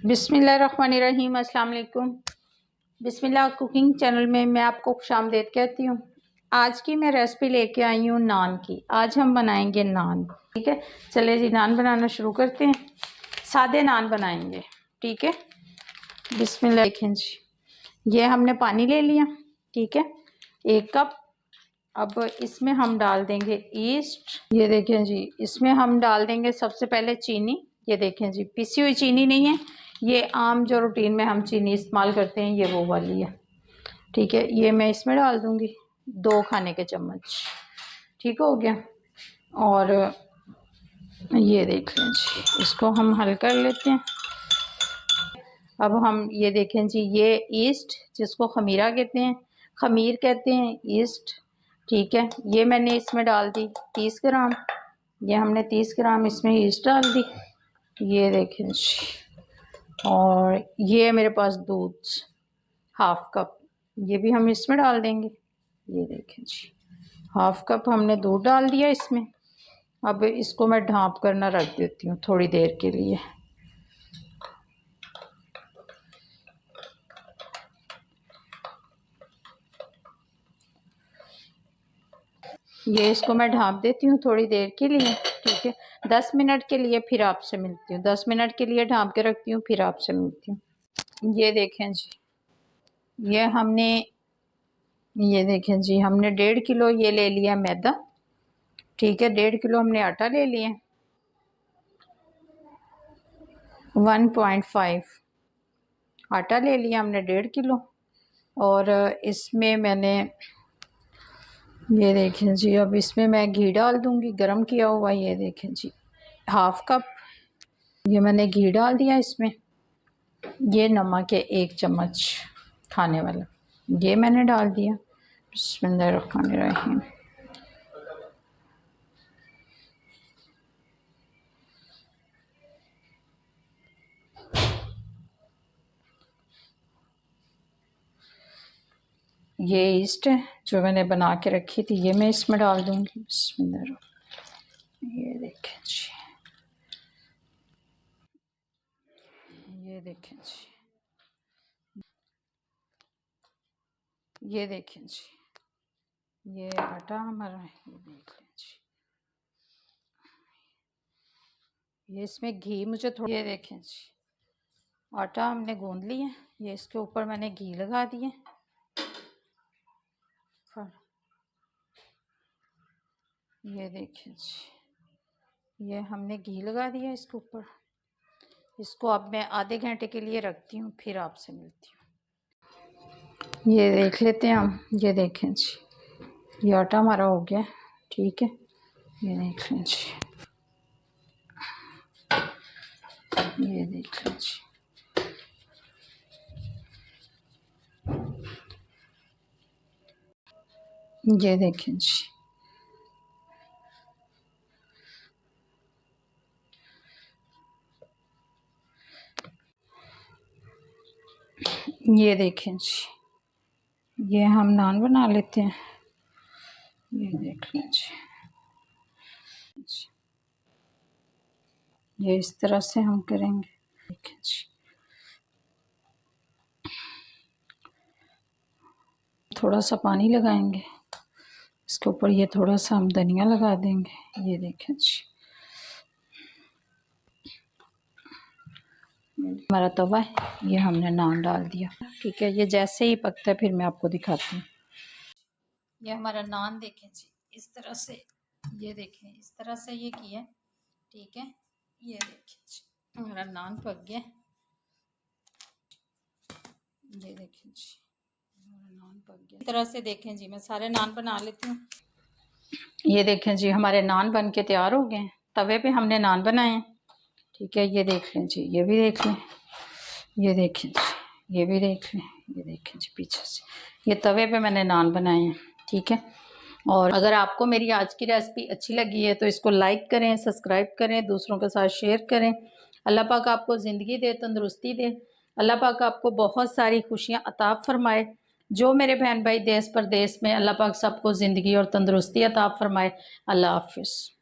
बिस्मिल्लाहिर्रहमानिर्रहीम। अस्सलाम वालेकुम। बिस्मिल्लाह कुकिंग चैनल में मैं आपको खुशामदीद कहती हूँ। आज की मैं रेसिपी लेके आई हूँ नान की। आज हम बनाएंगे नान। ठीक है, चले जी नान बनाना शुरू करते हैं। सादे नान बनाएंगे। ठीक है, बिस्मिल्लाह। देखें जी, ये हमने पानी ले लिया। ठीक है, 1 कप। अब इसमें हम डाल देंगे ईस्ट। ये देखें जी, इसमें हम डाल देंगे सबसे पहले चीनी। ये देखें जी, पिसी हुई चीनी नहीं है, ये आम जो रूटीन में हम चीनी इस्तेमाल करते हैं, ये वो वाली है। ठीक है, ये मैं इसमें डाल दूंगी 2 खाने के चम्मच। ठीक हो गया। और ये देख लें जी, इसको हम हल कर लेते हैं। अब हम ये देखें जी, ये ईस्ट जिसको खमीरा कहते हैं, खमीर कहते हैं ईस्ट। ठीक है, ये मैंने इसमें डाल दी 30 ग्राम। ये हमने 30 ग्राम इसमें ईस्ट डाल दी। ये देखें जी, और ये मेरे पास दूध 1/2 कप, ये भी हम इसमें डाल देंगे। ये देखें जी, 1/2 कप हमने दूध डाल दिया इसमें। अब इसको मैं ढाँप करना रख देती हूँ थोड़ी देर के लिए। ये इसको मैं ढाँप देती हूँ थोड़ी देर के लिए। ठीक है, 10 मिनट के लिए, फिर आपसे मिलती हूँ। 10 मिनट के लिए ढाँप के रखती हूँ, फिर आपसे मिलती हूँ। ये देखें जी, ये हमने, ये देखें जी, हमने 1.5 किलो ये ले लिया मैदा। ठीक है, 1.5 किलो हमने आटा ले लिया। 1.5 आटा ले लिया हमने 1.5 किलो। और इसमें मैंने, ये देखें जी, अब इसमें मैं घी डाल दूंगी गरम किया हुआ। ये देखें जी, 1/2 कप ये मैंने घी डाल दिया इसमें। ये नमक है 1 चम्मच खाने वाला, ये मैंने डाल दिया। बिस्मिल्लाहिर्रहमानिर्रहीम। ये ईस्ट है जो मैंने बना के रखी थी, ये मैं इसमें डाल दूंगी। बिस्मिल्लाह। ये देखें जी, ये देखें जी, ये देखें जी, ये आटा हमारा है। ये देख लें जी, ये इसमें घी मुझे थोड़ा, ये देखें जी, आटा हमने गूंद लिया। ये इसके ऊपर मैंने घी लगा दिए। ये देखें जी, ये हमने घी लगा दिया इसके ऊपर। इसको अब मैं आधे घंटे के लिए रखती हूँ, फिर आपसे मिलती हूँ। ये देख लेते हैं हम। ये देखें जी, ये आटा हमारा हो गया। ठीक है, ये देख लें जी, ये देख लें जी, ये देखें जी, ये देखें जी, ये हम नान बना लेते हैं। ये देख लें जी, ये इस तरह से हम करेंगे। देखें जी, थोड़ा सा पानी लगाएंगे इसके ऊपर, ये थोड़ा सा हम धनिया लगा देंगे। ये देखें जी, हमारा तवा है, ये हमने नान डाल दिया। ठीक है, ये जैसे ही पकता है फिर मैं आपको दिखाती हूँ। ये हमारा नान देखें जी, इस तरह से, ये देखें इस तरह से ये किया। ठीक है, ये देखें जी, हमारा नान पक गया। ये देखें जी, हमारा नान पक गया। इस तरह से देखें जी, मैं सारे नान बना लेती हूँ। ये देखें जी, हमारे नान बन के तैयार हो गए। तवे पे हमने नान बनाए हैं। ठीक है, ये देख लें जी, ये भी देख लें, ये देखें जी, ये भी देख लें, ये देखें जी, पीछे से ये तवे पे मैंने नान बनाए हैं। ठीक है, और अगर आपको मेरी आज की रेसिपी अच्छी लगी है तो इसको लाइक करें, सब्सक्राइब करें, दूसरों के साथ शेयर करें। अल्लाह पाक आपको ज़िंदगी दे, तंदुरुस्ती दे। अल्लाह पाक आपको बहुत सारी खुशियाँ अता फरमाए। जो मेरे बहन भाई देश परदेश में, अल्लाह पाक सबको ज़िंदगी और तंदुरुस्ती अता फरमाए। अल्लाह हाफिज़।